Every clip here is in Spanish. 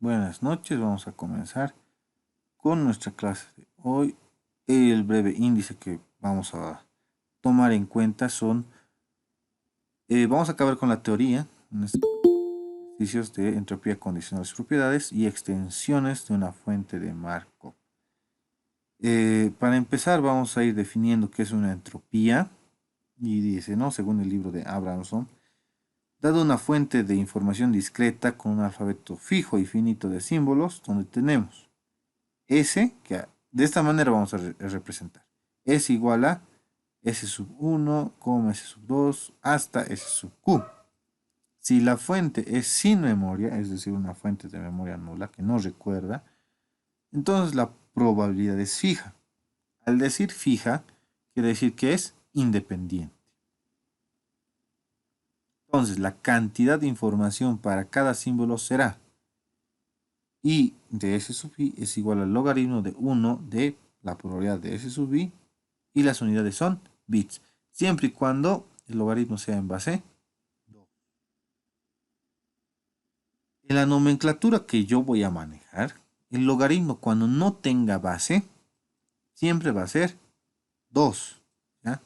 Buenas noches, vamos a comenzar con nuestra clase de hoy. El breve índice que vamos a tomar en cuenta vamos a acabar con la teoría, en estos ejercicios de entropía condicional de sus propiedades y extensiones de una fuente de Markov. Para empezar vamos a ir definiendo qué es una entropía y dice, ¿no? Según el libro de Abramson, dado una fuente de información discreta con un alfabeto fijo y finito de símbolos, donde tenemos S, que de esta manera vamos a representar. S igual a S sub 1, S sub 2, hasta S sub Q. Si la fuente es sin memoria, es decir, una fuente de memoria nula que no recuerda, entonces la probabilidad es fija. Al decir fija, quiere decir que es independiente. Entonces, la cantidad de información para cada símbolo será I de S sub I es igual al logaritmo de 1 de la probabilidad de S sub I, y las unidades son bits, siempre y cuando el logaritmo sea en base 2. En la nomenclatura que yo voy a manejar, el logaritmo cuando no tenga base, siempre va a ser 2. ¿Ya?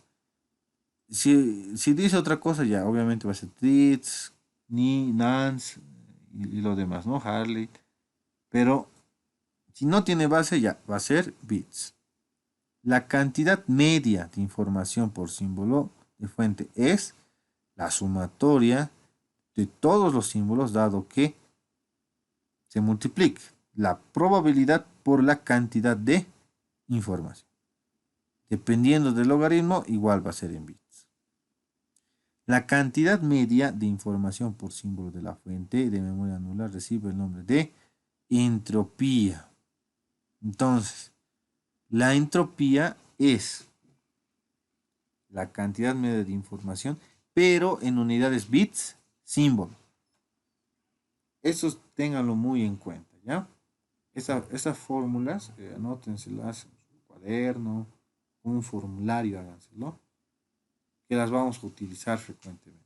Si dice otra cosa, ya obviamente va a ser Tritz, Ni, Nance y lo demás, ¿no? Harley. Pero si no tiene base, ya va a ser bits. La cantidad media de información por símbolo de fuente es la sumatoria de todos los símbolos, dado que se multiplica la probabilidad por la cantidad de información. Dependiendo del logaritmo, igual va a ser en bits. La cantidad media de información por símbolo de la fuente de memoria nula recibe el nombre de entropía. Entonces, la entropía es la cantidad media de información, pero en unidades bits, símbolo. Eso ténganlo muy en cuenta, ¿ya? Esas fórmulas, anótenselas en su cuaderno, un formulario, háganselo, que las vamos a utilizar frecuentemente.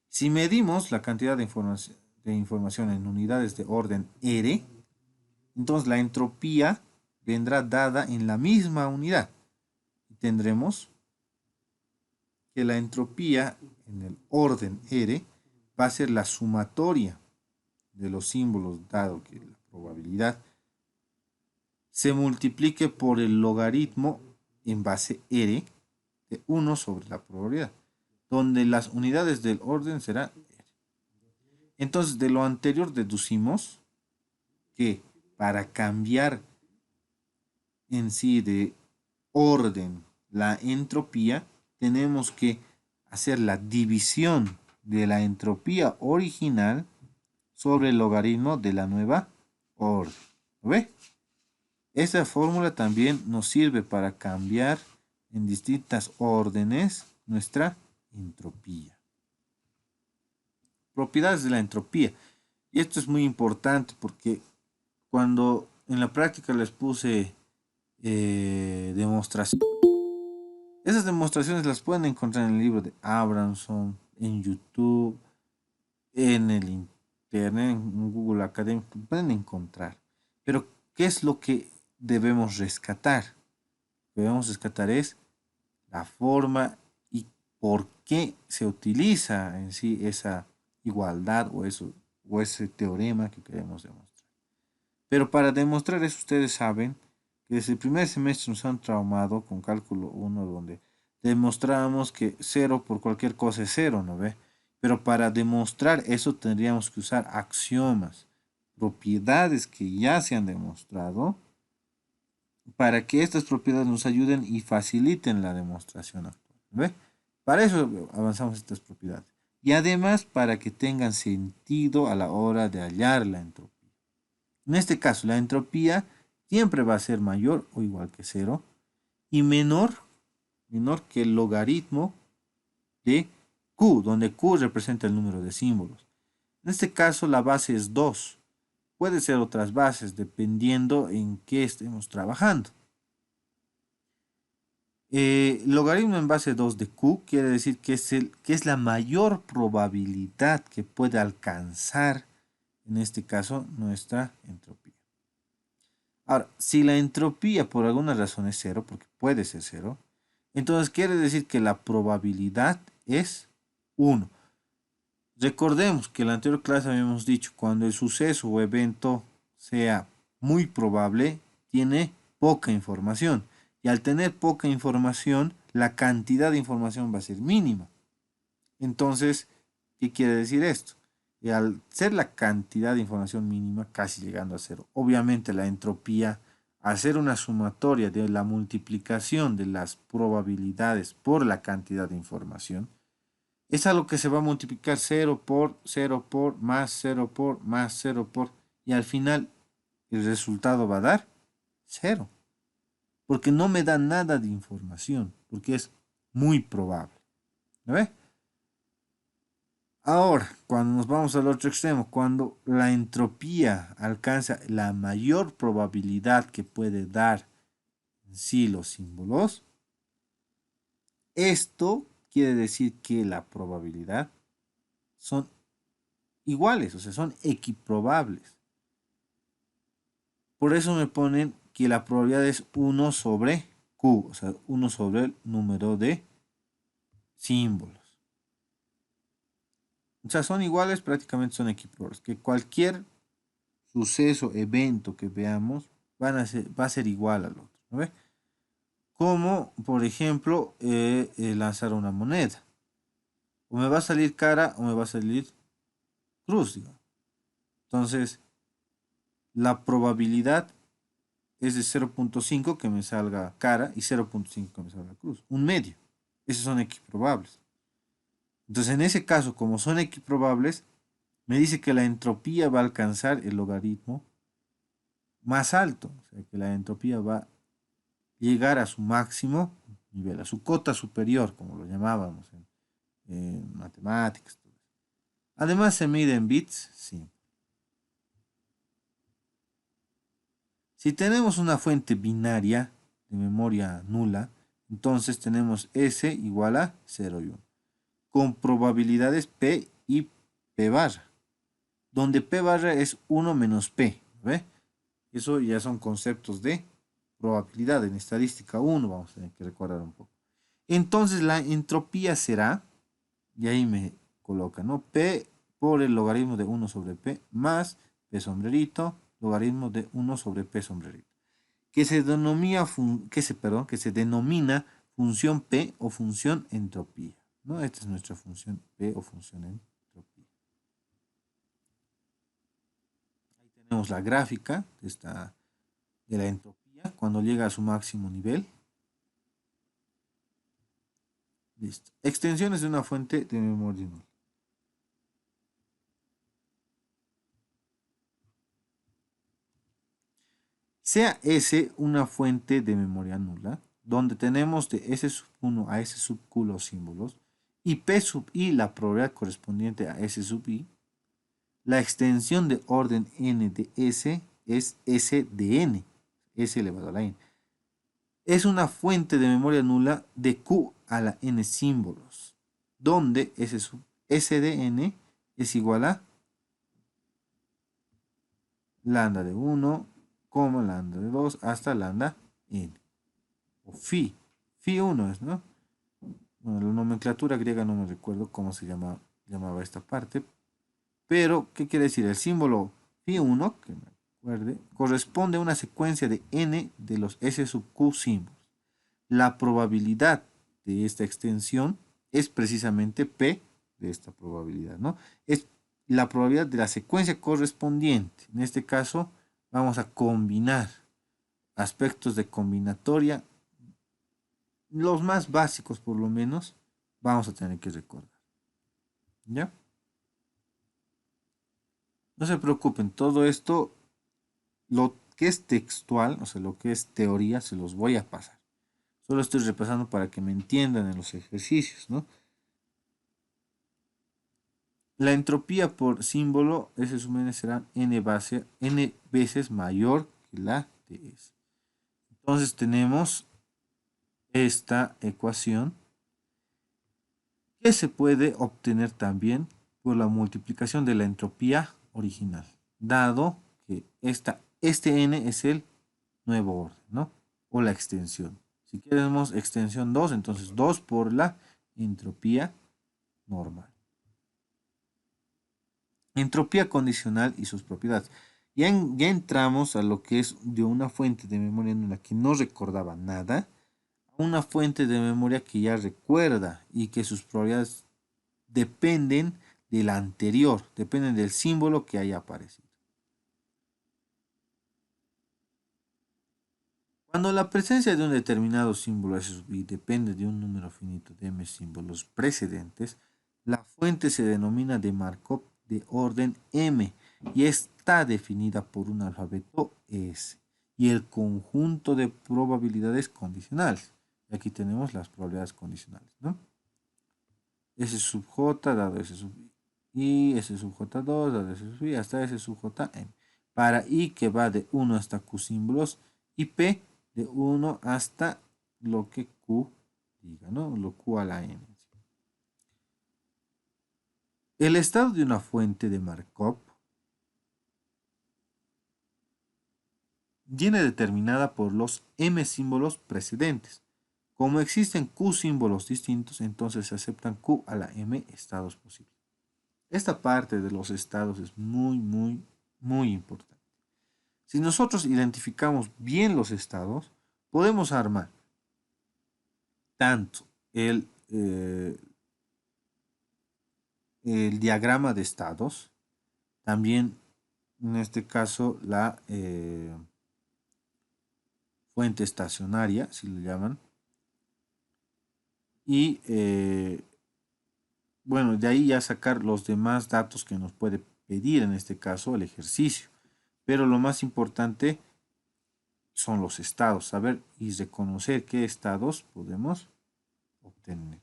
Si medimos la cantidad de información en unidades de orden R, entonces la entropía vendrá dada en la misma unidad. Y tendremos que la entropía en el orden R va a ser la sumatoria de los símbolos, dado que la probabilidad se multiplique por el logaritmo en base R de 1 sobre la probabilidad, donde las unidades del orden serán R. Entonces, de lo anterior deducimos que para cambiar en sí de orden la entropía, tenemos que hacer la división de la entropía original sobre el logaritmo de la nueva orden. ¿Lo ve? Esta fórmula también nos sirve para cambiar en distintas órdenes nuestra entropía. Propiedades de la entropía. Y esto es muy importante porque cuando en la práctica les puse demostraciones, esas demostraciones las pueden encontrar en el libro de Abramson, en YouTube, en el internet, en Google Academy, pueden encontrar. Pero, ¿qué es lo que debemos rescatar? Lo que debemos rescatar es la forma y por qué se utiliza en sí esa igualdad o ese teorema que queremos demostrar. Pero para demostrar eso, ustedes saben que desde el primer semestre nos han traumado con cálculo 1, donde demostramos que 0 por cualquier cosa es 0, ¿no ve? Pero para demostrar eso tendríamos que usar axiomas, propiedades que ya se han demostrado, para que estas propiedades nos ayuden y faciliten la demostración actual. ¿Ve? Para eso avanzamos estas propiedades. Y además para que tengan sentido a la hora de hallar la entropía. En este caso, la entropía siempre va a ser mayor o igual que 0 y menor que el logaritmo de Q, donde Q representa el número de símbolos. En este caso, la base es 2. Puede ser otras bases dependiendo en qué estemos trabajando. Logaritmo en base 2 de Q quiere decir que es la mayor probabilidad que puede alcanzar en este caso nuestra entropía. Ahora, si la entropía por alguna razón es cero, porque puede ser cero, entonces quiere decir que la probabilidad es 1. Recordemos que en la anterior clase habíamos dicho, cuando el suceso o evento sea muy probable, tiene poca información. Y al tener poca información, la cantidad de información va a ser mínima. Entonces, ¿qué quiere decir esto? Y al ser la cantidad de información mínima, casi llegando a cero, obviamente la entropía, al ser una sumatoria de la multiplicación de las probabilidades por la cantidad de información, es algo que se va a multiplicar 0 por, más 0 por, más 0 por, y al final el resultado va a dar 0, porque no me da nada de información, porque es muy probable. ¿Lo ve? Ahora, cuando nos vamos al otro extremo, cuando la entropía alcanza la mayor probabilidad que puede dar en sí los símbolos, esto quiere decir que la probabilidad son iguales, o sea, son equiprobables. Por eso me ponen que la probabilidad es 1 sobre Q, o sea, 1 sobre el número de símbolos. O sea, son iguales, prácticamente son equiprobables. Que cualquier suceso, evento que veamos, va a ser igual al otro. ¿No ve? Como, por ejemplo, lanzar una moneda. O me va a salir cara o me va a salir cruz, digamos. Entonces, la probabilidad es de 0.5 que me salga cara y 0.5 que me salga cruz. Un medio. Esos son equiprobables. Entonces, en ese caso, como son equiprobables, me dice que la entropía va a alcanzar el logaritmo más alto. O sea, que la entropía va a llegar a su máximo nivel, a su cota superior, como lo llamábamos en matemáticas. Además, se mide en bits, sí. Si tenemos una fuente binaria de memoria nula, entonces tenemos S igual a 0 y 1, con probabilidades P y P barra, donde P barra es 1 menos P, ¿ve? Eso ya son conceptos de probabilidad en estadística 1, vamos a tener que recordar un poco. Entonces la entropía será, y ahí me coloca, ¿no? P por el logaritmo de 1 sobre P más P sombrerito, logaritmo de 1 sobre P sombrerito, que se denomina, que se denomina función P o función entropía, ¿no? Esta es nuestra función P o función entropía. Ahí tenemos la gráfica de la entropía cuando llega a su máximo nivel. Listo. Extensiones de una fuente de memoria nula. Sea S una fuente de memoria nula, donde tenemos de S sub 1 a S sub Q los símbolos, y P sub I la probabilidad correspondiente a S sub I, la extensión de orden n de S es S de n, S elevado a la n. Es una fuente de memoria nula de Q a la n símbolos, donde S sub S de n es igual a lambda de 1, lambda de 2 hasta lambda n. O phi. Phi 1 es, ¿no? Bueno, la nomenclatura griega no me recuerdo cómo se llamaba esta parte. Pero, ¿qué quiere decir? El símbolo phi 1, que me acuerde, corresponde a una secuencia de n de los S sub q símbolos. La probabilidad de esta extensión es precisamente P de esta probabilidad, ¿no? Es la probabilidad de la secuencia correspondiente. En este caso, vamos a combinar aspectos de combinatoria, los más básicos por lo menos, vamos a tener que recordar. ¿Ya? No se preocupen, todo esto, lo que es textual, o sea, lo que es teoría, se los voy a pasar. Solo estoy repasando para que me entiendan en los ejercicios, ¿no? La entropía por símbolo S sub n será n veces mayor que la de S. Entonces tenemos esta ecuación que se puede obtener también por la multiplicación de la entropía original. dado que este n es el nuevo orden, ¿no? O la extensión. Si queremos extensión 2, entonces 2 por la entropía normal. Entropía condicional y sus propiedades. Ya entramos a lo que es de una fuente de memoria nula que no recordaba nada, a una fuente de memoria que ya recuerda y que sus propiedades dependen de la anterior, dependen del símbolo que haya aparecido. Cuando la presencia de un determinado símbolo S sub i depende de un número finito de m símbolos precedentes, la fuente se denomina de Markov de orden m y está definida por un alfabeto S y el conjunto de probabilidades condicionales. Y aquí tenemos las probabilidades condicionales, ¿no? S sub j dado S sub i, S sub j2 dado S sub i hasta S sub jm. Para i que va de 1 hasta q símbolos y p de 1 hasta lo que q diga, ¿no? Lo q a la n. El estado de una fuente de Markov viene determinada por los m símbolos precedentes. Como existen q símbolos distintos, entonces se aceptan q a la m estados posibles. Esta parte de los estados es muy importante. Si nosotros identificamos bien los estados, podemos armar tanto el diagrama de estados, también en este caso la fuente estacionaria, si lo llaman, y bueno, de ahí ya sacar los demás datos que nos puede pedir, en este caso el ejercicio. Pero lo más importante son los estados, saber y reconocer qué estados podemos obtener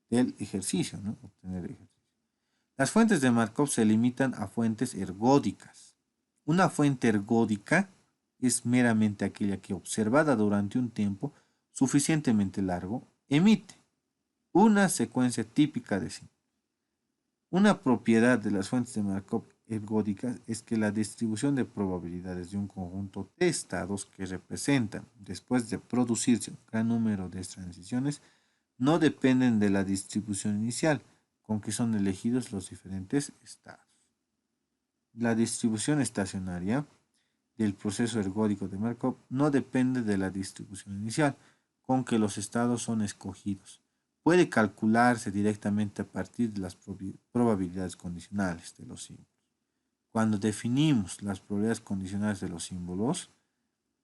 del ejercicio, ¿no? Obtener ejercicio. Las fuentes de Markov se limitan a fuentes ergódicas. Una fuente ergódica es meramente aquella que, observada durante un tiempo suficientemente largo, emite una secuencia típica de símbolos. Una propiedad de las fuentes de Markov ergódicas es que la distribución de probabilidades de un conjunto de estados que representan, después de producirse un gran número de transiciones, no dependen de la distribución inicial con que son elegidos los diferentes estados. La distribución estacionaria del proceso ergódico de Markov no depende de la distribución inicial con que los estados son escogidos. Puede calcularse directamente a partir de las probabilidades condicionales de los símbolos. Cuando definimos las probabilidades condicionales de los símbolos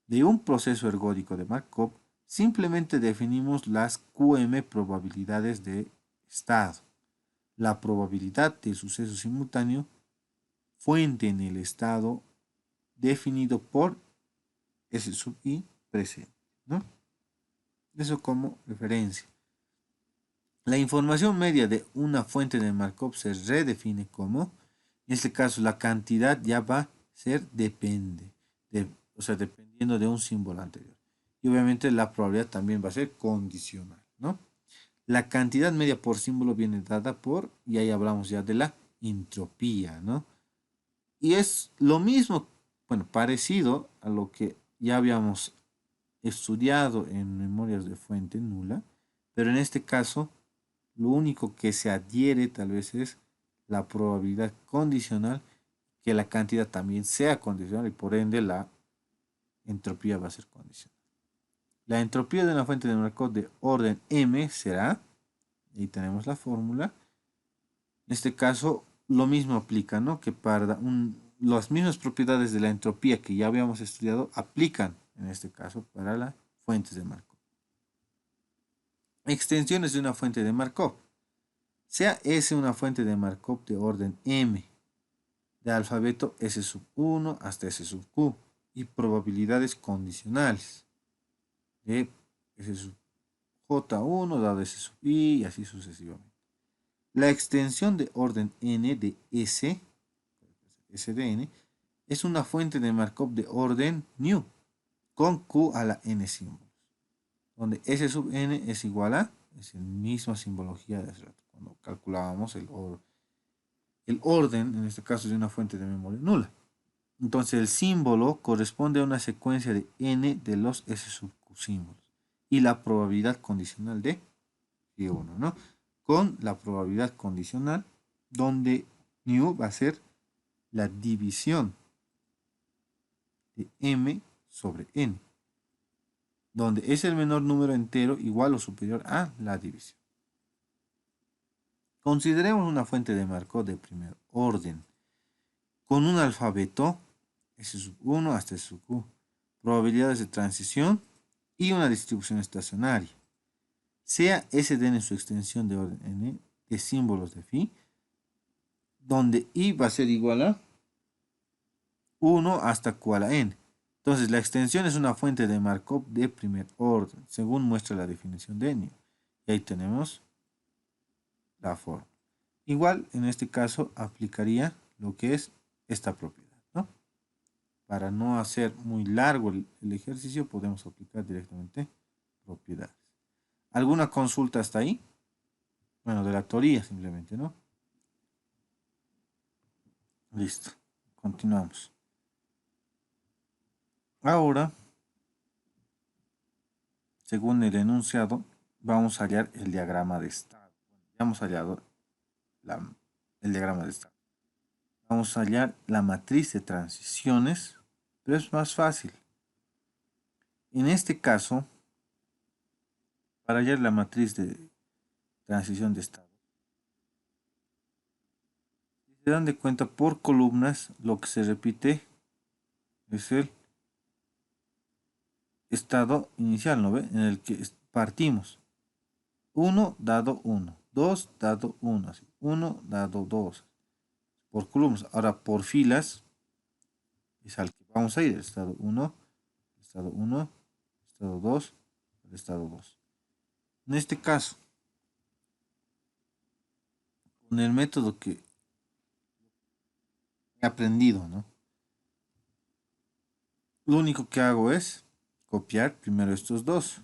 de un proceso ergódico de Markov, simplemente definimos las QM probabilidades de estado. La probabilidad de suceso simultáneo fuente en el estado definido por S sub i presente, ¿no? Eso como referencia. La información media de una fuente de Markov se redefine como, en este caso, la cantidad ya va a ser depende, o sea, dependiendo de un símbolo anterior. Y obviamente la probabilidad también va a ser condicional, ¿no? La cantidad media por símbolo viene dada por, y ahí hablamos ya de la entropía, ¿no? Y es lo mismo, bueno, parecido a lo que ya habíamos estudiado en memorias de fuente nula, pero en este caso lo único que se adhiere tal vez es la probabilidad condicional, que la cantidad también sea condicional y por ende la entropía va a ser condicional. La entropía de una fuente de Markov de orden m será, ahí tenemos la fórmula, en este caso lo mismo aplica, ¿no? Que para las mismas propiedades de la entropía que ya habíamos estudiado aplican en este caso para las fuentes de Markov. Extensiones de una fuente de Markov. Sea S una fuente de Markov de orden m, de alfabeto S sub 1 hasta S sub q, y probabilidades condicionales de S sub j1 dado S sub i y así sucesivamente. La extensión de orden n de S, S de n, es una fuente de Markov de orden new, con q a la n símbolos, donde S sub n es igual a, es la misma simbología de hace rato, cuando calculábamos el orden, en este caso de una fuente de memoria nula. Entonces el símbolo corresponde a una secuencia de n de los S sub q símbolos. Y la probabilidad condicional de G1, ¿no? Con la probabilidad condicional donde nu va a ser la división de m sobre n, donde es el menor número entero igual o superior a la división. Consideremos una fuente de Markov de primer orden, con un alfabeto S sub 1 hasta S sub q, probabilidades de transición y una distribución estacionaria. Sea Sd en su extensión de orden n de símbolos de phi, donde i va a ser igual a 1 hasta q a la n. Entonces la extensión es una fuente de Markov de primer orden, según muestra la definición de New. Y ahí tenemos la forma. Igual en este caso aplicaría lo que es esta propiedad, ¿no? Para no hacer muy largo el ejercicio, podemos aplicar directamente propiedades. ¿Alguna consulta hasta ahí? Bueno, de la teoría simplemente, ¿no? Listo. Continuamos. Ahora, según el enunciado, vamos a hallar el diagrama de estado. Ya hemos hallado el diagrama de estado. Vamos a hallar la matriz de transiciones, pero es más fácil. En este caso, para hallar la matriz de transición de estado, se dan de cuenta por columnas, lo que se repite es el estado inicial, ¿no ve? En el que partimos. 1 dado 1, 2 dado 1, 1 dado 2, por columnas. Ahora por filas es al que vamos a ir, el estado 1, estado 1, estado 2, el estado 2. En este caso, con el método que he aprendido, ¿no? Lo único que hago es copiar primero estos dos,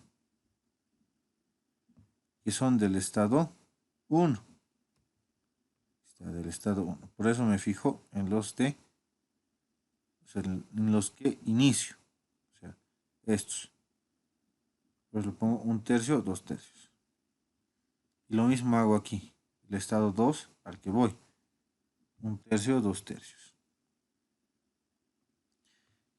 que son del estado 1. Del estado 1. Por eso me fijo en los de, o sea, en los que inicio. O sea, estos. Pues le pongo 1/3, 2/3. Y lo mismo hago aquí. El estado 2 al que voy. 1/3, 2/3.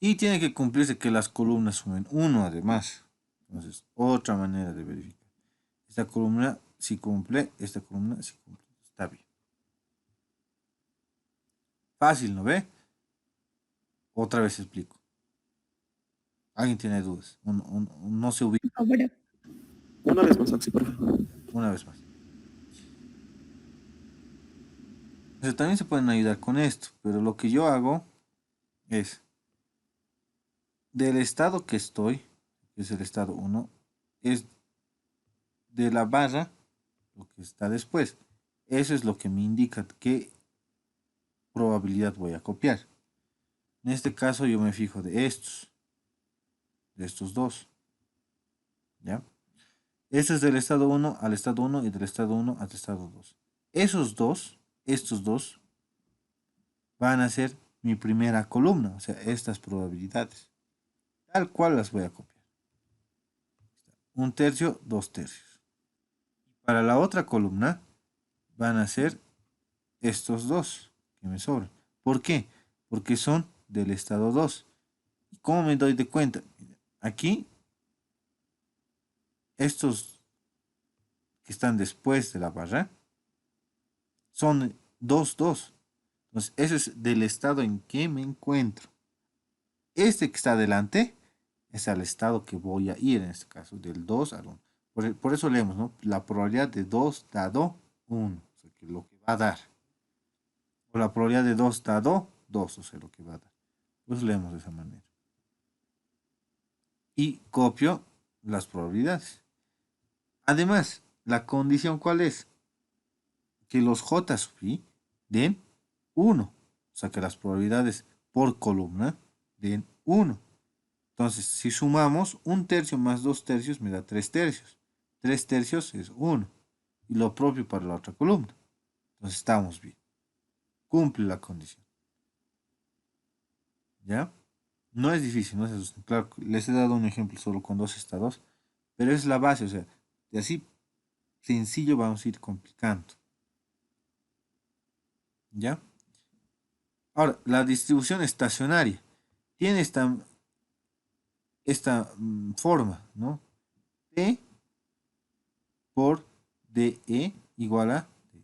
Y tiene que cumplirse que las columnas sumen 1 además. Entonces, otra manera de verificar. Esta columna sí cumple, esta columna sí cumple. Está bien. Fácil, ¿no ve? Otra vez explico. ¿Alguien tiene dudas? No se ubica. Ahora, una vez más, Oxy, por favor. Una vez más. Entonces, también se pueden ayudar con esto, pero lo que yo hago es del estado que estoy, que es el estado 1, es de la barra lo que está después. Eso es lo que me indica qué probabilidad voy a copiar. En este caso yo me fijo de estos dos. ¿Ya? Este es del estado 1 al estado 1 y del estado 1 al estado 2. Estos dos, van a ser mi primera columna, o sea, estas probabilidades. Tal cual las voy a copiar. 1/3, 2/3. Para la otra columna van a ser estos dos que me sobran. ¿Por qué? Porque son del estado 2. ¿Y cómo me doy de cuenta? Aquí, estos que están después de la barra son 2, 2. Entonces, eso es del estado en que me encuentro. Este que está adelante es al estado que voy a ir, en este caso, del 2 al 1. Por eso leemos, ¿no? La probabilidad de 2 dado 1, o sea, que lo que va a dar. O la probabilidad de 2 dado 2, o sea, lo que va a dar. Pues leemos de esa manera. Y copio las probabilidades. Además, la condición ¿cuál es? Que los J sub i den 1. O sea, que las probabilidades por columna den 1. Entonces, si sumamos 1/3 más 2/3 me da 3/3. 3/3 es 1. Y lo propio para la otra columna. Entonces, estamos bien. Cumple la condición. ¿Ya? No es difícil, no es eso. Claro, les he dado un ejemplo solo con dos estados, pero es la base, o sea, de así sencillo vamos a ir complicando. ¿Ya? Ahora, la distribución estacionaria tiene esta forma, ¿no? T por DE igual a D,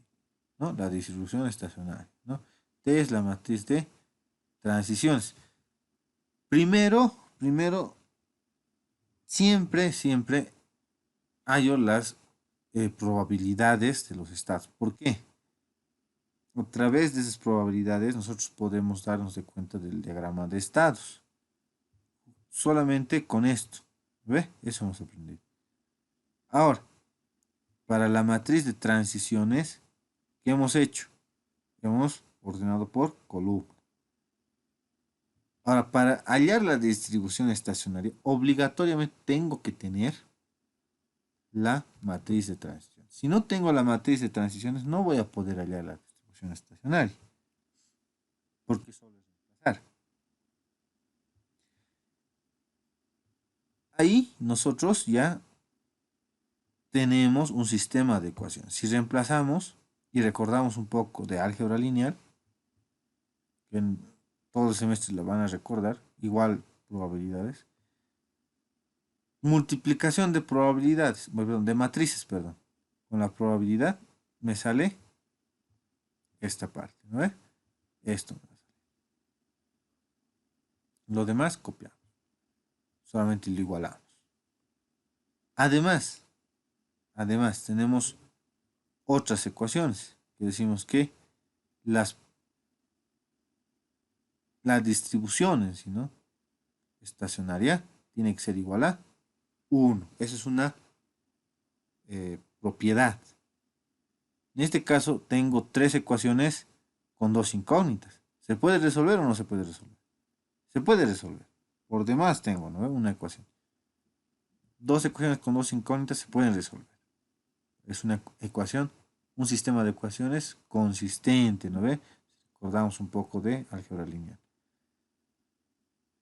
¿no? La distribución estacionaria, ¿no? T es la matriz de transiciones. Primero, siempre hallo las probabilidades de los estados. ¿Por qué? A través de esas probabilidades nosotros podemos darnos de cuenta del diagrama de estados. Solamente con esto. ¿Ve? Eso hemos aprendido. Ahora, para la matriz de transiciones, ¿qué hemos hecho? Hemos ordenado por columna. Ahora, para hallar la distribución estacionaria, obligatoriamente tengo que tener la matriz de transición. Si no tengo la matriz de transiciones, no voy a poder hallar la distribución estacionaria. Porque solo es reemplazar. Ahí nosotros ya tenemos un sistema de ecuaciones. Si reemplazamos y recordamos un poco de álgebra lineal, que en todo el semestre lo van a recordar, igual probabilidades. Multiplicación de probabilidades, perdón, de matrices, perdón. Con la probabilidad me sale esta parte, ¿no ve? Esto. Lo demás copiamos. Solamente lo igualamos. Además, tenemos otras ecuaciones que decimos que las, la distribución ¿no? estacionaria tiene que ser igual a 1. Esa es una propiedad. En este caso tengo tres ecuaciones con dos incógnitas. ¿Se puede resolver o no se puede resolver? Se puede resolver. Por demás tengo ¿no? una ecuación. Dos ecuaciones con dos incógnitas se pueden resolver. Es una ecuación, un sistema de ecuaciones consistente, ¿no ve? Recordamos un poco de álgebra lineal.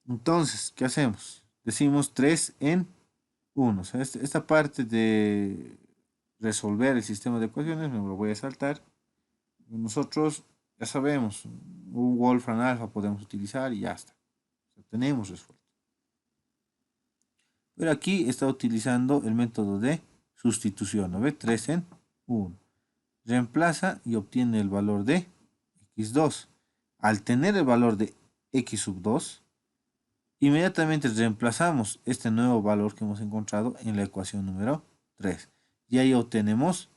Entonces, ¿qué hacemos? Decimos 3 en 1. O sea, esta parte de resolver el sistema de ecuaciones me lo voy a saltar. Nosotros ya sabemos, un Wolfram alfa podemos utilizar y ya está. O sea, tenemos resuelto. Pero aquí está utilizando el método de sustitución, ¿no ve? 3 en 1. Reemplaza y obtiene el valor de x2. Al tener el valor de x sub 2, inmediatamente reemplazamos este nuevo valor que hemos encontrado en la ecuación número 3. Y ahí obtenemos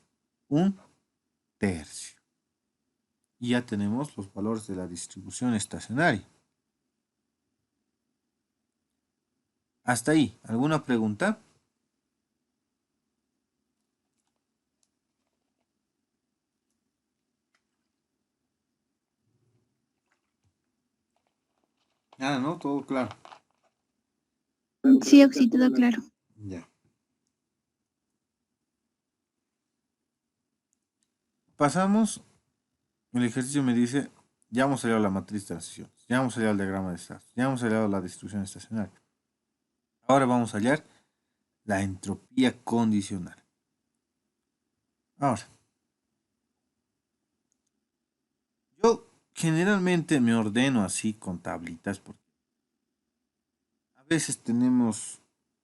un tercio. Y ya tenemos los valores de la distribución estacionaria. Hasta ahí, ¿alguna pregunta? Nada, ¿no? Todo claro. Sí, Oxy, todo claro. Ya. Pasamos, el ejercicio me dice, ya hemos salido la matriz de transiciones, ya hemos salido el diagrama de estados, ya hemos salido la distribución estacionaria. Ahora vamos a hallar la entropía condicional. Ahora, yo generalmente me ordeno así con tablitas porque a veces tenemos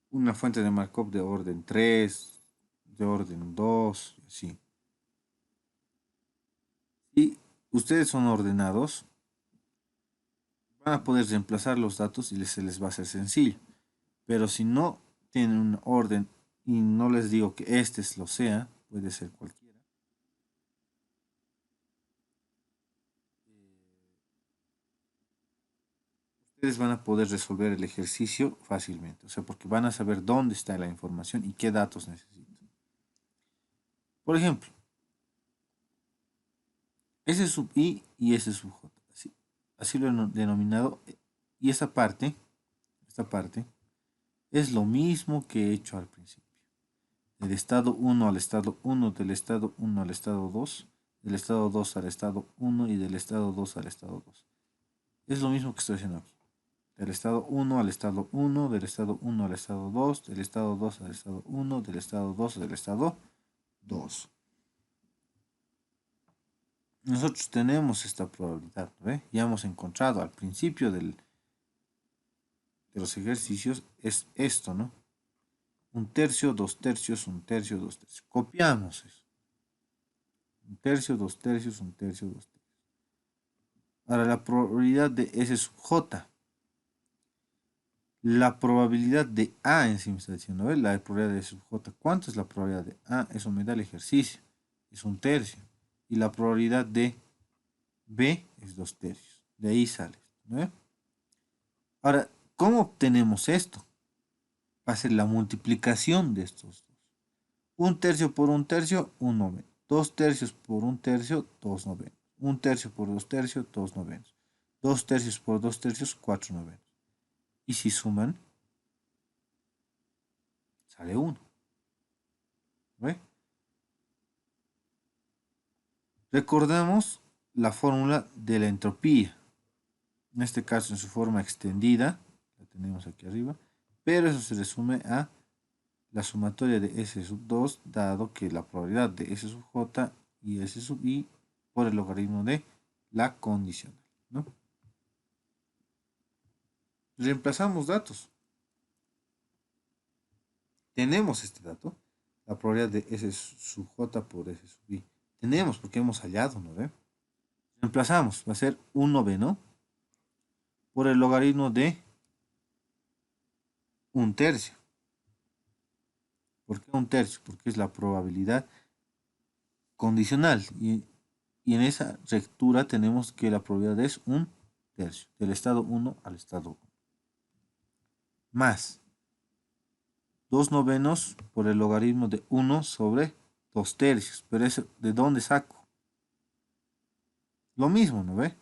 una fuente de Markov de orden 3, de orden 2, así. Y ustedes son ordenados, van a poder reemplazar los datos y se les va a hacer sencillo. Pero si no tienen un orden y no les digo que este lo sea, puede ser cualquiera. Ustedes van a poder resolver el ejercicio fácilmente. O sea, porque van a saber dónde está la información y qué datos necesitan. Por ejemplo, S sub I y S sub J. Así lo he denominado. Y esta parte es lo mismo que he hecho al principio. Del estado 1 al estado 1, del estado 1 al estado 2, del estado 2 al estado 1 y del estado 2 al estado 2. Es lo mismo que estoy haciendo aquí. del estado 1 al estado 1, del estado 1 al estado 2, del estado 2 al estado 1, del estado 2 al estado 2. Nosotros tenemos esta probabilidad, ¿ve? Ya hemos encontrado al principio de los ejercicios, es esto, ¿no? Un tercio, dos tercios, un tercio, dos tercios. Copiamos eso. Un tercio, dos tercios, un tercio, dos tercios. Ahora, la probabilidad de S sub J. La probabilidad de A en sí me está diciendo, ¿ves? La probabilidad de S sub J. ¿Cuánto es la probabilidad de A? Eso me da el ejercicio. Es un tercio. Y la probabilidad de B es dos tercios. De ahí sale. ¿No? Ahora, ¿cómo obtenemos esto? Va a ser la multiplicación de estos dos. Un tercio por un tercio, un noveno. Dos tercios por un tercio, dos novenos. Un tercio por dos tercios, dos novenos. Dos tercios por dos tercios, cuatro novenos. Y si suman, sale uno. ¿Ve? Recordemos la fórmula de la entropía. En este caso en su forma extendida, la tenemos aquí arriba, pero eso se resume a la sumatoria de S sub 2, dado que la probabilidad de S sub J y S sub I por el logaritmo de la condicional, ¿no? Reemplazamos datos. Tenemos este dato, la probabilidad de S sub J por S sub I. Tenemos porque hemos hallado, ¿no ve? Reemplazamos, va a ser un noveno por el logaritmo de un tercio. ¿Por qué un tercio? Porque es la probabilidad condicional. Y en esa rectura tenemos que la probabilidad es un tercio, del estado 1 al estado 1. Más 2 novenos por el logaritmo de 1 sobre 2 tercios. Pero eso, ¿de dónde saco? Lo mismo, ¿no ve?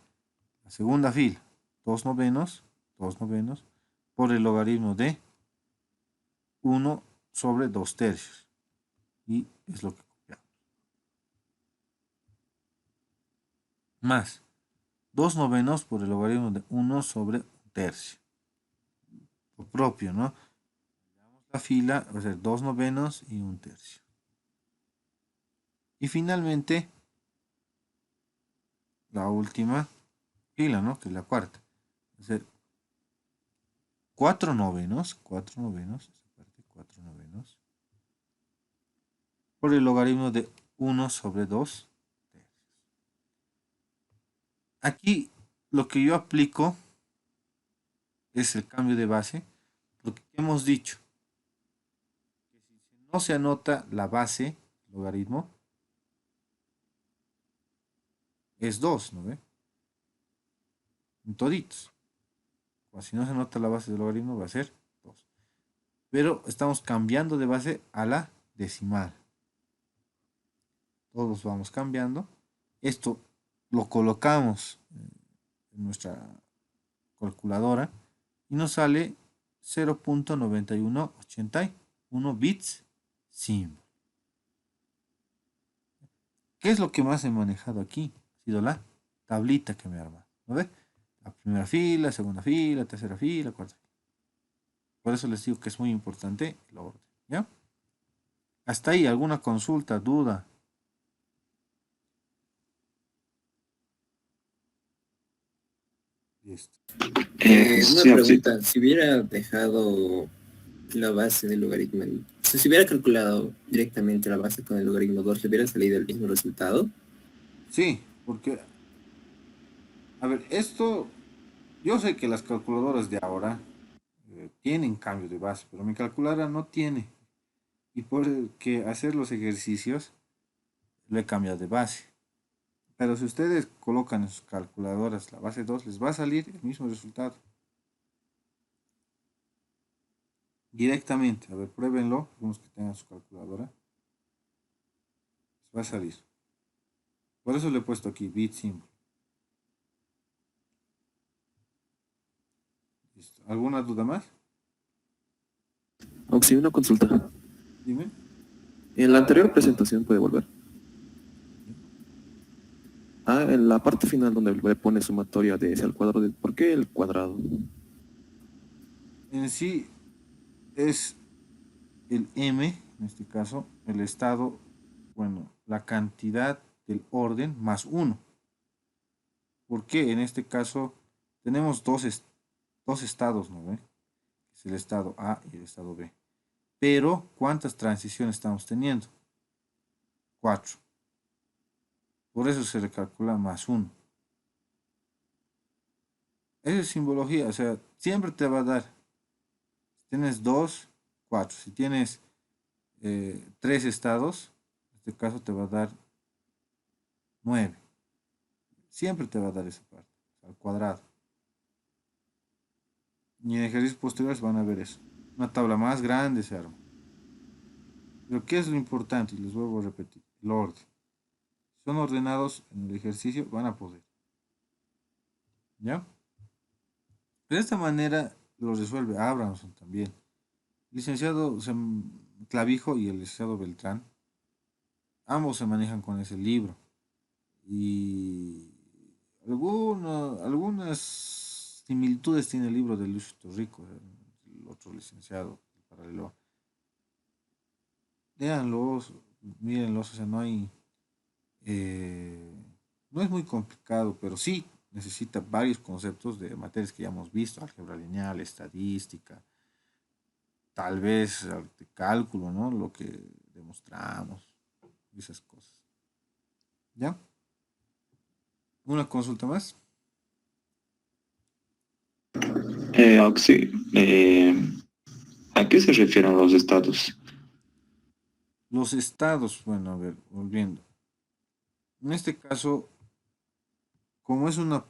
La segunda fila, 2 novenos por el logaritmo de 1 sobre 2 tercios. Y es lo que copiamos. Más 2 novenos por el logaritmo de 1 sobre un tercio. Lo propio, ¿no? La fila va a ser 2 novenos y un tercio. Y finalmente, la última fila, ¿no? Que es la cuarta. Va a ser 4 novenos, 4 novenos, esta parte, 4 novenos, por el logaritmo de 1 sobre 2 tercios. Aquí lo que yo aplico es el cambio de base, porque hemos dicho que si no se anota la base, logaritmo, es 2, ¿no ve? En toditos. O si no se anota la base del logaritmo, va a ser 2. Pero estamos cambiando de base a la decimal. Todos vamos cambiando. Esto lo colocamos en nuestra calculadora y nos sale 0.9181 bits symbol. ¿Qué es lo que más he manejado aquí? Ha sido la tablita que me he armado. ¿No ve? La primera fila, segunda fila, tercera fila, cuarta fila. Por eso les digo que es muy importante el orden. ¿Ya? Hasta ahí, ¿alguna consulta, duda? Listo. Una pregunta, si hubiera dejado la base del logaritmo, si hubiera calculado directamente la base con el logaritmo 2, ¿le hubiera salido el mismo resultado? Sí, porque, a ver, esto, yo sé que las calculadoras de ahora tienen cambio de base, pero mi calculadora no tiene. Y por que hacer los ejercicios, le he cambiado de base. Pero si ustedes colocan en sus calculadoras la base 2, les va a salir el mismo resultado. Directamente. A ver, pruébenlo. Algunos que tengan su calculadora. Les va a salir. Por eso le he puesto aquí bit symbol. Listo. ¿Alguna duda más? Oxy, una consulta. Dime. En la anterior presentación puede volver. Ah, en la parte final donde le pone sumatoria de S al cuadrado, ¿por qué el cuadrado? en sí es el M, en este caso, el estado, bueno, la cantidad del orden más uno. Porque en este caso tenemos dos estados, ¿no ve? Es el estado A y el estado B. Pero, ¿cuántas transiciones estamos teniendo? Cuatro. Por eso se le calcula más uno. Esa es simbología, o sea, siempre te va a dar. Si tienes dos, cuatro. Si tienes tres estados, en este caso te va a dar nueve. Siempre te va a dar esa parte, al cuadrado. Y en ejercicios posteriores van a ver eso. Una tabla más grande se arma. Pero ¿qué es lo importante? Y les vuelvo a repetir, el orden. Si son ordenados en el ejercicio, van a poder. ¿Ya? De esta manera lo resuelve Abramson también. El licenciado Clavijo y el licenciado Beltrán, ambos se manejan con ese libro. Y algunas similitudes tiene el libro de Luis Torrico, el otro licenciado, el paralelo. Léanlos, mírenlos, o sea, eh, no es muy complicado, pero sí necesita varios conceptos de materias que ya hemos visto, álgebra lineal, estadística, tal vez de cálculo, ¿no? Lo que demostramos, esas cosas. ¿Ya? ¿Una consulta más? Sí. ¿A qué se refieren los estados? Los estados, bueno, a ver, volviendo. En este caso, como es una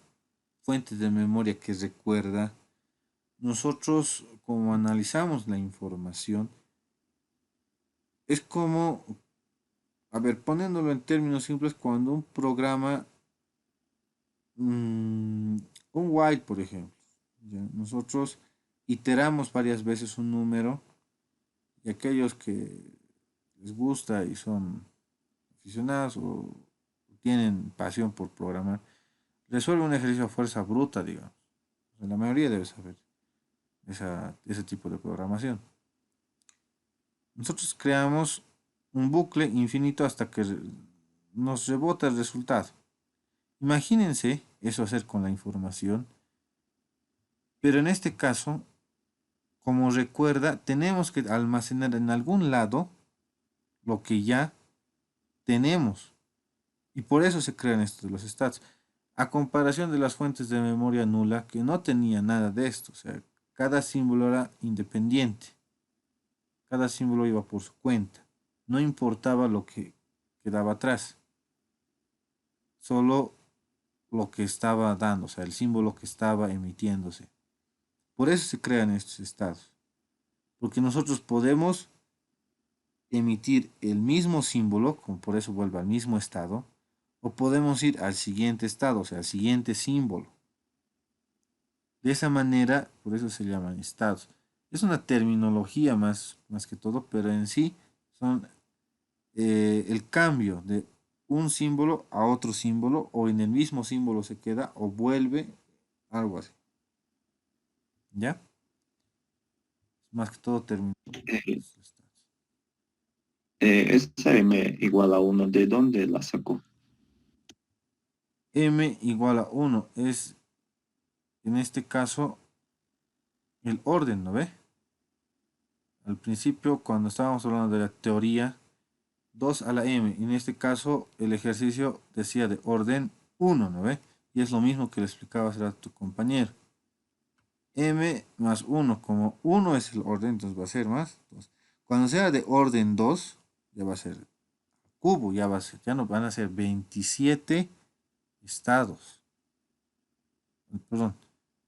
fuente de memoria que recuerda, nosotros como analizamos la información, es como, a ver, poniéndolo en términos simples, cuando un programa, un while, por ejemplo, ¿ya? Nosotros iteramos varias veces un número y aquellos que les gusta y son aficionados o tienen pasión por programar, resuelve un ejercicio a fuerza bruta, digamos. La mayoría debe saber ese tipo de programación. Nosotros creamos un bucle infinito hasta que nos rebota el resultado. Imagínense eso hacer con la información, pero en este caso, como recuerda, tenemos que almacenar en algún lado lo que ya tenemos. Y por eso se crean estos de los stats. A comparación de las fuentes de memoria nula, que no tenía nada de esto. O sea, cada símbolo era independiente. Cada símbolo iba por su cuenta. No importaba lo que quedaba atrás. Solo lo que estaba dando, o sea, el símbolo que estaba emitiéndose. Por eso se crean estos estados. Porque nosotros podemos emitir el mismo símbolo, como por eso vuelve al mismo estado, o podemos ir al siguiente estado, o sea, al siguiente símbolo. De esa manera, por eso se llaman estados. Es una terminología más que todo, pero en sí son el cambio de un símbolo a otro símbolo, o en el mismo símbolo se queda, o vuelve, algo así. ¿Ya? Más que todo Eh, terminologías. Esa M igual a uno, ¿de dónde la sacó? M igual a 1 es, en este caso, el orden, ¿no ve? Al principio, cuando estábamos hablando de la teoría, 2 a la m. En este caso, el ejercicio decía de orden 1, ¿no ve? Y es lo mismo que le explicaba a tu compañero. M más 1, como 1 es el orden, entonces va a ser más 2. Cuando sea de orden 2, ya va a ser cubo, ya no van a ser 27 estados. Perdón,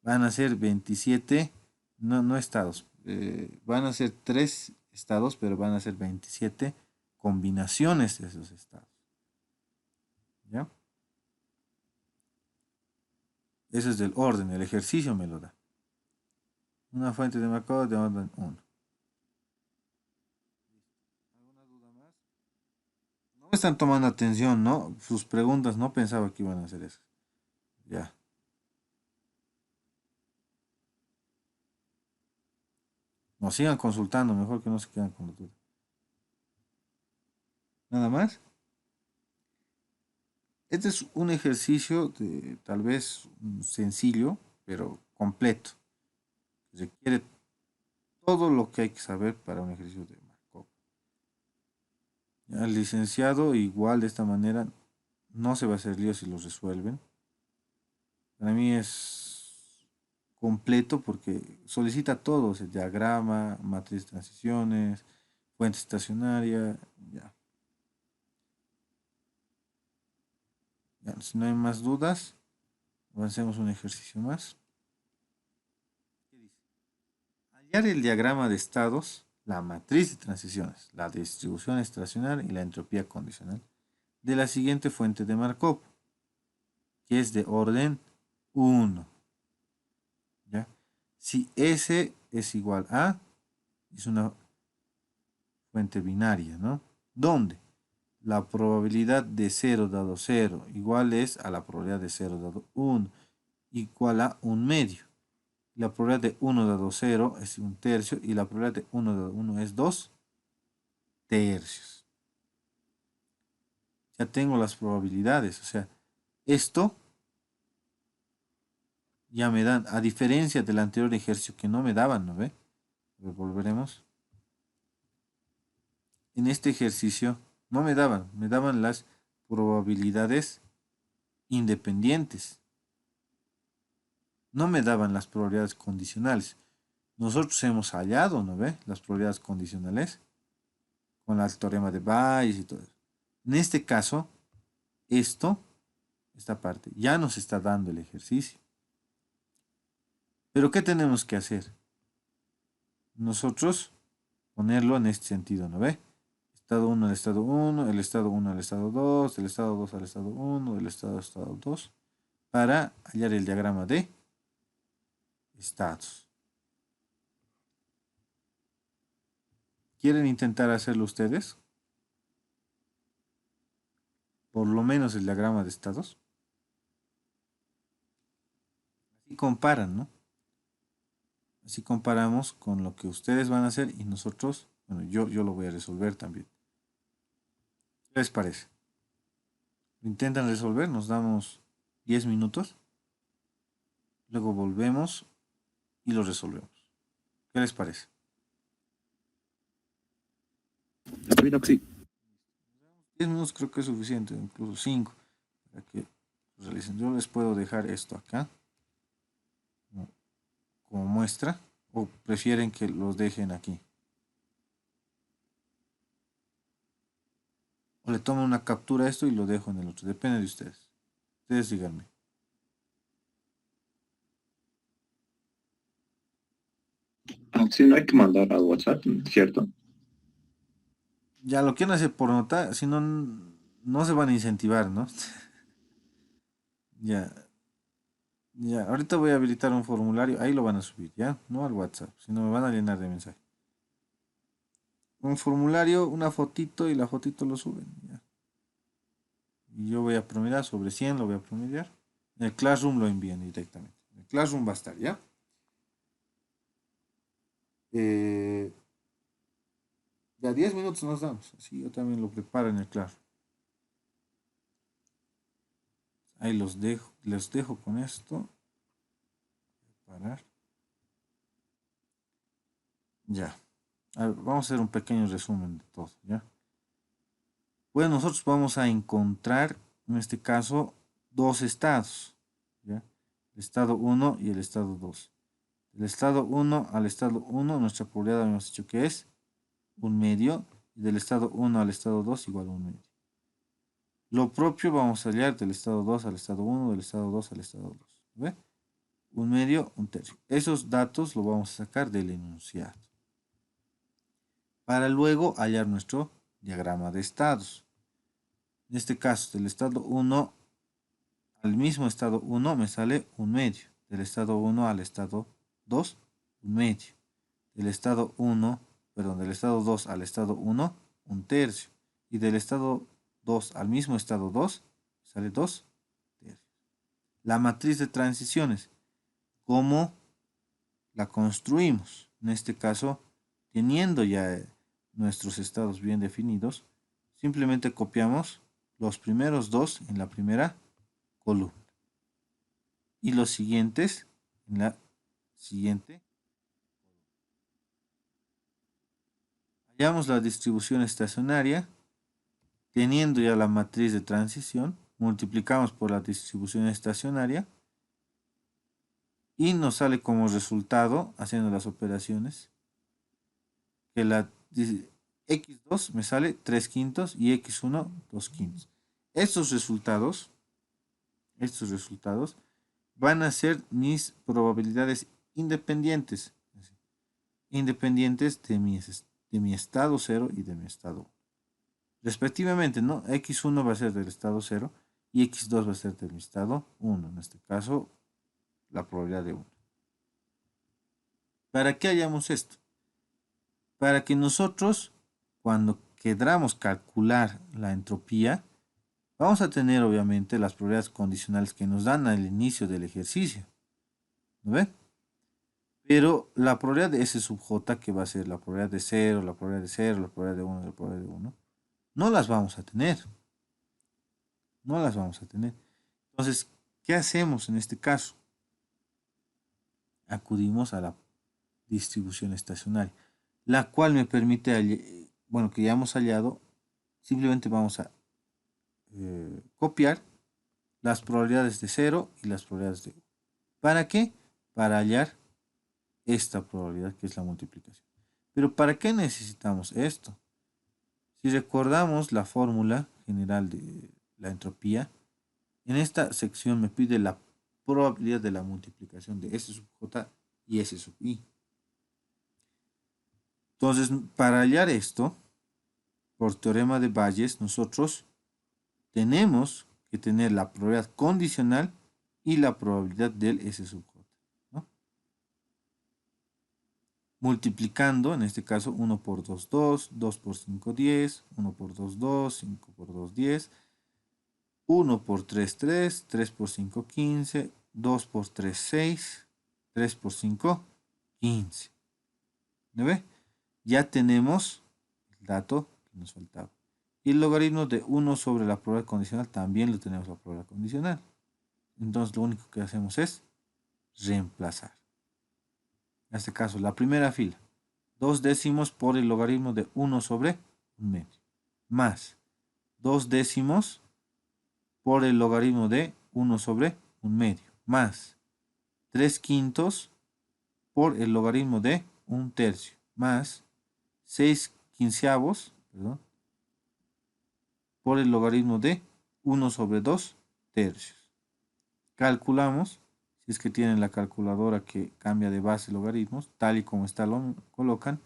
van a ser 27, no estados. Van a ser 3 estados, pero van a ser 27 combinaciones de esos estados. ¿Ya? Ese es del orden, el ejercicio me lo da. Una fuente de marcador de orden 1. ¿Alguna duda más? No me están tomando atención, ¿no? Sus preguntas no pensaba que iban a hacer eso. Ya. Nos sigan consultando, mejor que no se queden con la duda. Nada más. Este es un ejercicio de, tal vez sencillo, pero completo. Requiere todo lo que hay que saber para un ejercicio de Markov. Ya, el licenciado, igual de esta manera, no se va a hacer lío si lo resuelven. Para mí es completo porque solicita todo, o sea, diagrama, matriz de transiciones, fuente estacionaria, ya. Ya, si no hay más dudas, avancemos un ejercicio más. ¿Qué dice? Hallar el diagrama de estados, la matriz de transiciones, la distribución estacionaria y la entropía condicional de la siguiente fuente de Markov, que es de orden 1. ¿Ya? Si S es igual a, es una fuente binaria, ¿no? ¿Dónde? La probabilidad de 0 dado 0 igual es a la probabilidad de 0 dado 1, igual a un medio. La probabilidad de 1 dado 0 es un tercio y la probabilidad de 1 dado 1 es 2 tercios. Ya tengo las probabilidades, o sea, esto ya me dan, a diferencia del anterior ejercicio que no me daban, ¿no ve? Volveremos. En este ejercicio no me daban las probabilidades independientes. No me daban las probabilidades condicionales. Nosotros hemos hallado, ¿no ve? Las probabilidades condicionales con el teorema de Bayes y todo eso. En este caso, esta parte, ya nos está dando el ejercicio. Pero ¿qué tenemos que hacer? Nosotros ponerlo en este sentido, ¿no ve? Estado 1 al estado 1, el estado 1 al estado 2, el estado 2 al estado 1, el estado 2, para hallar el diagrama de estados. ¿Quieren intentar hacerlo ustedes? Por lo menos el diagrama de estados. Así comparan, ¿no? Así comparamos con lo que ustedes van a hacer y nosotros, bueno, yo lo voy a resolver también. ¿Qué les parece? Lo intentan resolver, nos damos 10 minutos. Luego volvemos y lo resolvemos. ¿Qué les parece? Está bien, sí. 10 minutos creo que es suficiente, incluso 5, para que realicen. Yo les puedo dejar esto acá como muestra, o prefieren que los dejen aquí. O le tomo una captura a esto y lo dejo en el otro, depende de ustedes. Ustedes díganme. Sí, no hay que mandar al WhatsApp, ¿cierto? Ya lo quieren hacer por nota, si no, no se van a incentivar, ¿no? Ya, ya, ahorita voy a habilitar un formulario, ahí lo van a subir, ¿ya? No al WhatsApp, sino me van a llenar de mensajes. Un formulario, una fotito y la fotito lo suben, ¿ya? Y yo voy a promediar sobre 100, lo voy a promediar. En el Classroom lo envían directamente. En el Classroom va a estar, ¿ya? Ya 10 minutos nos damos, así yo también lo preparo en el Classroom. Ahí les dejo con esto. Parar. Ya. A ver, vamos a hacer un pequeño resumen de todo, ¿ya? Pues nosotros vamos a encontrar, en este caso, dos estados, ¿ya? El estado 1 y el estado 2. Del estado 1 al estado 1, nuestra probabilidad habíamos dicho que es un medio, y del estado 1 al estado 2 igual a un medio. Lo propio vamos a hallar del estado 2 al estado 1, del estado 2 al estado 2. ¿Ve? Un medio, un tercio. Esos datos los vamos a sacar del enunciado, para luego hallar nuestro diagrama de estados. En este caso, del estado 1 al mismo estado 1 me sale un medio. Del estado 1 al estado 2, un medio. Del estado 1, perdón, del estado 2 al estado 1, un tercio. Y del estado 2 al mismo estado 2, sale 2 tercios. La matriz de transiciones, ¿cómo la construimos? En este caso, teniendo ya nuestros estados bien definidos, simplemente copiamos los primeros dos en la primera columna y los siguientes en la siguiente. Hallamos la distribución estacionaria, teniendo ya la matriz de transición, multiplicamos por la distribución estacionaria y nos sale como resultado, haciendo las operaciones, que la x2 me sale 3 quintos y x1 2 quintos. Estos resultados van a ser mis probabilidades independientes, de mi estado 0 y de mi estado 1. Respectivamente, ¿no? X1 va a ser del estado 0 y X2 va a ser del estado 1. En este caso, la probabilidad de 1. ¿Para qué hallamos esto? Para que nosotros, cuando queramos calcular la entropía, vamos a tener obviamente las probabilidades condicionales que nos dan al inicio del ejercicio. ¿No ve? Pero la probabilidad de S sub J, que va a ser la probabilidad de 0, la probabilidad de 0, la probabilidad de 1, la probabilidad de 1, no las vamos a tener. No las vamos a tener. Entonces, ¿qué hacemos en este caso? Acudimos a la distribución estacionaria, la cual me permite, bueno, que ya hemos hallado, simplemente vamos a copiar las probabilidades de 0 y las probabilidades de 1. ¿Para qué? Para hallar esta probabilidad que es la multiplicación. Pero ¿para qué necesitamos esto? Si recordamos la fórmula general de la entropía, en esta sección me pide la probabilidad de la multiplicación de S sub J y S sub I. Entonces, para hallar esto, por teorema de Bayes, nosotros tenemos que tener la probabilidad condicional y la probabilidad del S sub J, ¿no? Multiplicando, en este caso, 1 por 2, 2, 2 por 5, 10, 1 por 2, 2, 5 por 2, 10, 1 por 3, 3, 3 por 5, 15, 2 por 3, 6, 3 por 5, 15. ¿No ve? Ya tenemos el dato que nos faltaba. Y el logaritmo de 1 sobre la probabilidad condicional también lo tenemos la probabilidad condicional. Entonces lo único que hacemos es reemplazar. En este caso, la primera fila, 2 décimos por el logaritmo de 1 sobre 1 medio, más 2 décimos por el logaritmo de 1 sobre 1 medio, más 3 quintos por el logaritmo de 1 tercio, más 6 quinceavos, por el logaritmo de 1 sobre 2 tercios. Calculamos, si es que tienen la calculadora que cambia de base logaritmos, tal y como está lo colocan.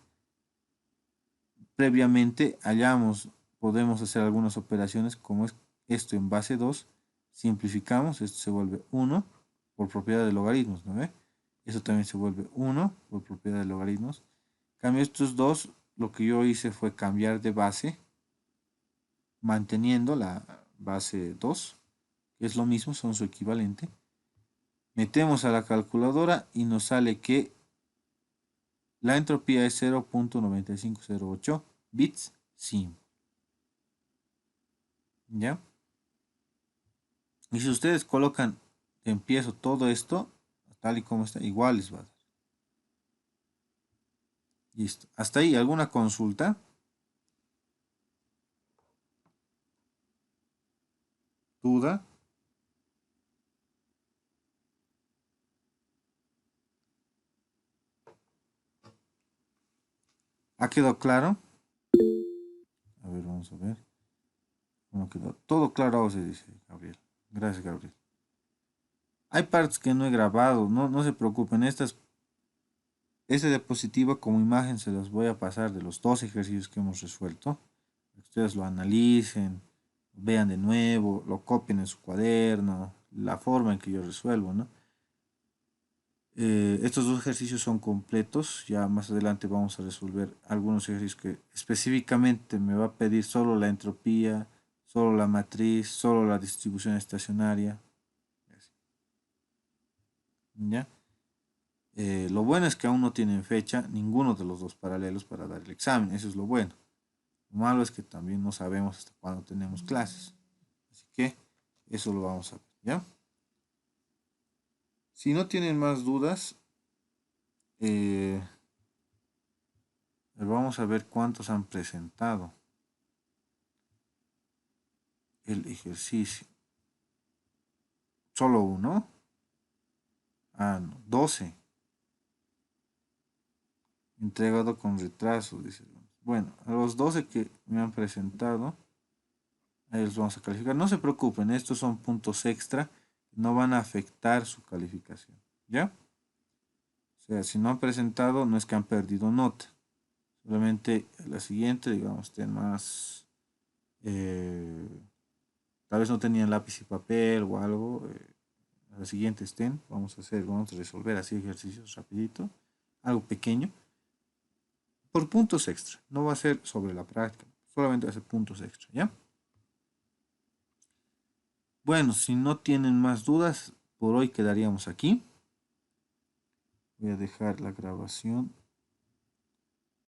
Previamente hallamos, podemos hacer algunas operaciones como es esto en base 2, simplificamos, esto se vuelve 1 por propiedad de logaritmos, ¿no ve? Eso también se vuelve 1 por propiedad de logaritmos. Cambio estos dos, lo que yo hice fue cambiar de base, manteniendo la base 2, que es lo mismo, son su equivalente. Metemos a la calculadora y nos sale que la entropía es 0.9508 bits sim. ¿Ya? Y si ustedes colocan de empiezo todo esto, tal y como está, igual les va a dar. Listo. Hasta ahí, ¿alguna consulta? ¿Duda? ¿Ha quedado claro? A ver, vamos a ver. Bueno, quedó todo claro, se dice Gabriel. Gracias, Gabriel. Hay partes que no he grabado, no se preocupen. Este diapositiva como imagen se los voy a pasar de los dos ejercicios que hemos resuelto. Ustedes lo analicen, vean de nuevo, lo copien en su cuaderno, la forma en que yo resuelvo, ¿no? Estos dos ejercicios son completos, ya más adelante vamos a resolver algunos ejercicios que específicamente me va a pedir solo la entropía, solo la matriz, solo la distribución estacionaria. ¿Ya? Lo bueno es que aún no tienen fecha ninguno de los dos paralelos para dar el examen, eso es lo bueno. Lo malo es que también no sabemos hasta cuándo tenemos clases. Así que eso lo vamos a ver, ¿ya? Si no tienen más dudas, vamos a ver cuántos han presentado el ejercicio. Solo uno. Ah, no, 12. Entregado con retraso, dice. Bueno, a los 12 que me han presentado, a ellos vamos a calificar. No se preocupen, estos son puntos extra, no van a afectar su calificación, ¿ya? O sea, si no han presentado, no es que han perdido nota. Solamente la siguiente, digamos, ten más, tal vez no tenían lápiz y papel o algo. La siguiente estén, vamos a resolver así ejercicios rapidito, algo pequeño, por puntos extra. No va a ser sobre la práctica, solamente va a ser puntos extra, ¿ya? Bueno, si no tienen más dudas, por hoy quedaríamos aquí. Voy a dejar la grabación.